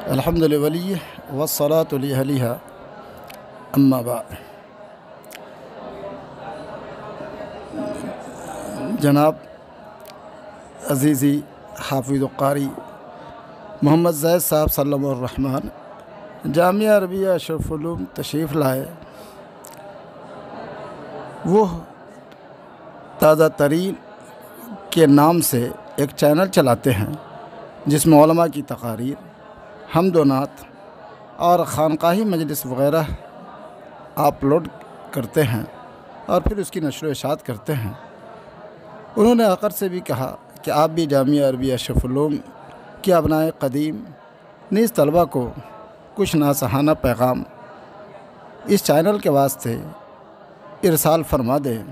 الحمد للہ والصلاة لأہلہا اما بعد۔ جناب عزیزی حافظ القاری محمد زید صاحب سلم الرحمن جامعہ عربیہ اشرف العلوم تشریف لائے۔ وہ تازہ ترین کے نام سے ایک چینل چلاتے ہیں جس میں علماء کی تقاریر، حمد و نعت اور خانقاہی مجلس وغیرہ اپلوڈ کرتے ہیں اور پھر اس کی نشر و اشاعت کرتے ہیں۔ انہوں نے آخر سے بھی کہا کہ آپ بھی جامعہ عربیہ اشرف العلوم کے ابنائے قدیم نیز طلبہ کو کچھ ناصحانہ پیغام اس چینل کے واسطے ارسال فرما دیں۔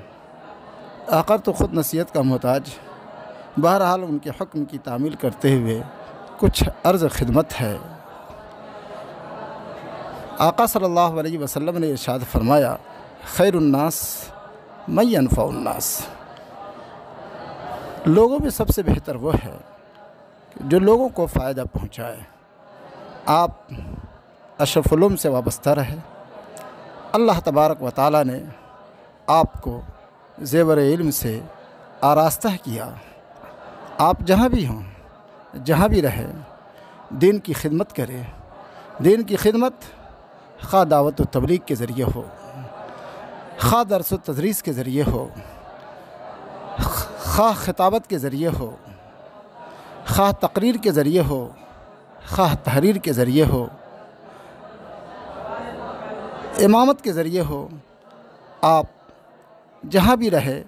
آخر تو خود نصیحت کا محتاج، بہرحال ان کے حکم کی تعمیل کرتے ہوئے کچھ عرض خدمت ہے۔ آقا صلی اللہ علیہ وسلم نے ارشاد فرمایا، خیر الناس من ینفع الناس، لوگوں میں سب سے بہتر وہ ہے جو لوگوں کو فائدہ پہنچائے۔ آپ اشرف العلوم سے وابستہ رہے۔ اللہ تبارک و تعالیٰ نے آپ کو زیور علم سے آراستہ کیا۔ آپ جہاں بھی ہوں، جہاں بھی رہے، دین کی خدمت کرے۔ دین کی خدمت خواہ دعوت و تبلیغ کے ذریعے ہو، خواہ درس و تدریس کے ذریعے ہو، خواہ خطابت کے ذریعے ہو، خواہ تقریر کے ذریعے ہو، خواہ تحریر کے ذریعے ہو، امامت کے ذریعے ہو۔ آپ جہاں بھی رہے،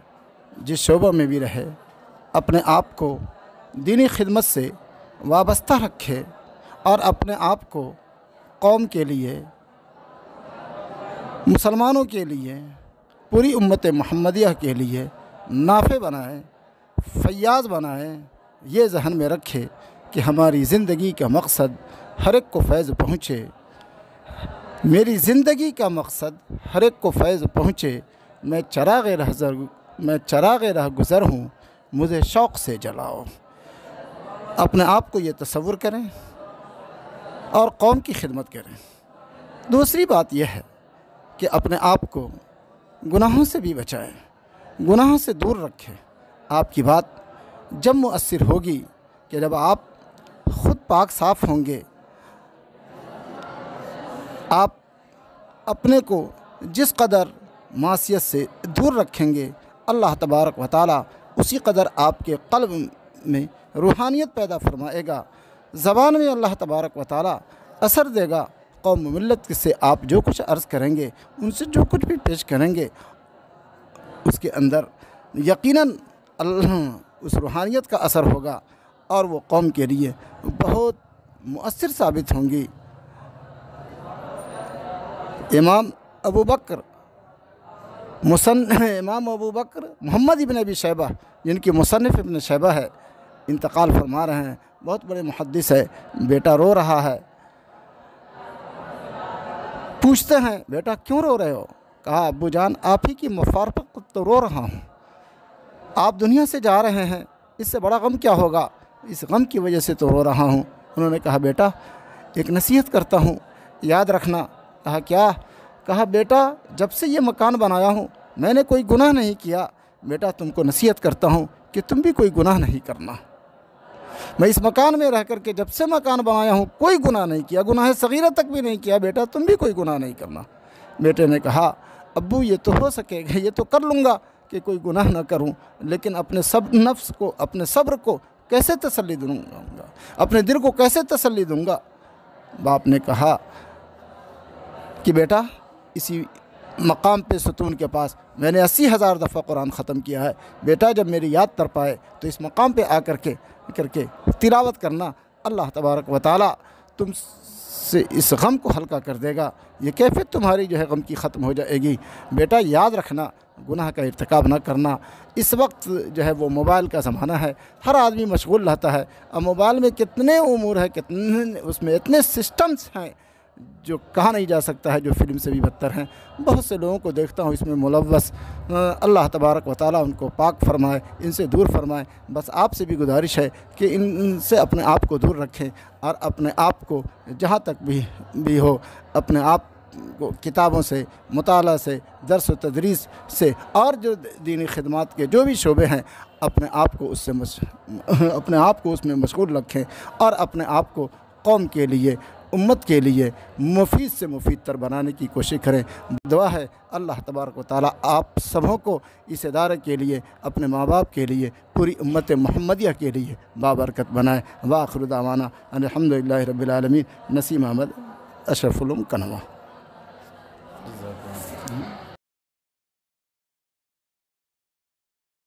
جس شعبہ میں بھی رہے، اپنے آپ کو دینی خدمت سے وابستہ رکھے اور اپنے آپ کو قوم کے لیے، مسلمانوں کے لیے، پوری امت محمدیہ کے لیے نافع بنائیں، فیاض بنائیں۔ یہ ذہن میں رکھے کہ ہماری زندگی کا مقصد ہر ایک کو فیض پہنچے، میری زندگی کا مقصد ہر ایک کو فیض پہنچے۔ میں چراغ رہ گزر ہوں، مجھے شوق سے جلاؤ۔ اپنے آپ کو یہ تصور کریں اور قوم کی خدمت کریں۔ دوسری بات یہ ہے کہ اپنے آپ کو گناہوں سے بھی بچائیں، گناہوں سے دور رکھیں۔ آپ کی بات جب مؤثر ہوگی کہ جب آپ خود پاک صاف ہوں گے۔ آپ اپنے کو جس قدر معصیت سے دور رکھیں گے، اللہ تبارک و تعالیٰ اسی قدر آپ کے قلب میں روحانیت پیدا فرمائے گا۔ زبان میں اللہ تبارک و تعالیٰ اثر دے گا۔ قوم و ملت سے آپ جو کچھ عرض کریں گے، ان سے جو کچھ بھی پیش کریں گے، اس کے اندر یقیناً اس روحانیت کا اثر ہوگا اور وہ قوم کے لیے بہت مؤثر ثابت ہوں گی۔ امام ابو بکر محمد ابن ابی شیبہ، جن کی مصنف ابن شیبہ ہے، انتقال فرما رہے ہیں۔ بہت بڑے محدث ہے۔ بیٹا رو رہا ہے۔ پوچھتے ہیں، بیٹا کیوں رو رہے ہو؟ کہا، ابو جان آپ ہی کی مفارقت تو رو رہا ہوں۔ آپ دنیا سے جا رہے ہیں، اس سے بڑا غم کیا ہوگا؟ اس غم کی وجہ سے تو رو رہا ہوں۔ انہوں نے کہا، بیٹا ایک نصیحت کرتا ہوں، یاد رکھنا۔ کہا، کیا؟ کہا، بیٹا جب سے یہ مکان بنایا ہوں میں نے کوئی گناہ نہیں کیا۔ بیٹا تم کو نصیحت کرتا ہوں کہ تم بھی کوئی گناہ نہیں کرنا۔ میں اس مکان میں رہ کر کے جب سے مکان بنایا ہوں کوئی گناہ نہیں کیا، گناہ صغیرہ تک بھی نہیں کیا۔ بیٹا تم بھی کوئی گناہ نہیں کرنا۔ بیٹے نے کہا، ابو یہ تو ہو سکے گا، یہ تو کر لوں گا کہ کوئی گناہ نہ کروں، لیکن اپنے نفس کو، اپنے صبر کو کیسے تسلی دوں گا؟ اپنے دل کو کیسے تسلی دوں گا؟ باپ نے کہا کہ بیٹا اسی مقام پہ ستون کے پاس میں نے 80,000 دفعہ قرآن ختم کیا ہے۔ بیٹا جب میری یاد تر پائے تو اس مقام پہ آ کر کے تلاوت کرنا، اللہ تبارک و تعالیٰ تم سے اس غم کو ہلکا کر دے گا۔ یہ کیفیت تمہاری جو ہے غم کی ختم ہو جائے گی۔ بیٹا یاد رکھنا، گناہ کا ارتکاب نہ کرنا۔ اس وقت جو ہے وہ موبائل کا زمانہ ہے، ہر آدمی مشغول رہتا ہے۔ اب موبائل میں کتنے امور ہیں، کتنے اس میں اتنے سسٹمز ہیں جو کہا نہیں جا سکتا ہے، جو فلم سے بھی بدتر ہیں۔ بہت سے لوگوں کو دیکھتا ہوں اس میں ملوث، اللہ تبارک و تعالیٰ ان کو پاک فرمائے، ان سے دور فرمائے۔ بس آپ سے بھی گزارش ہے کہ ان سے اپنے آپ کو دور رکھیں، اور اپنے آپ کو جہاں تک بھی ہو اپنے آپ کو کتابوں سے، مطالعہ سے، درس و تدریس سے، اور جو دینی خدمات کے جو بھی شعبے ہیں اپنے آپ کو اس میں مشغول رکھیں، اور اپنے آپ کو قوم کے لیے، امت کے لیے مفید سے مفید تر بنانے کی کوشش کریں۔ دعا ہے اللہ تبارک و تعالیٰ آپ سبوں کو اس ادارے کے لیے، اپنے ماں باپ کے لیے، پوری امت محمدیہ کے لیے بابرکت بنائے۔ وآخر دعوانا الحمدللہ رب العالمین۔ نسیم احمد، اشرف العلوم، کنوا۔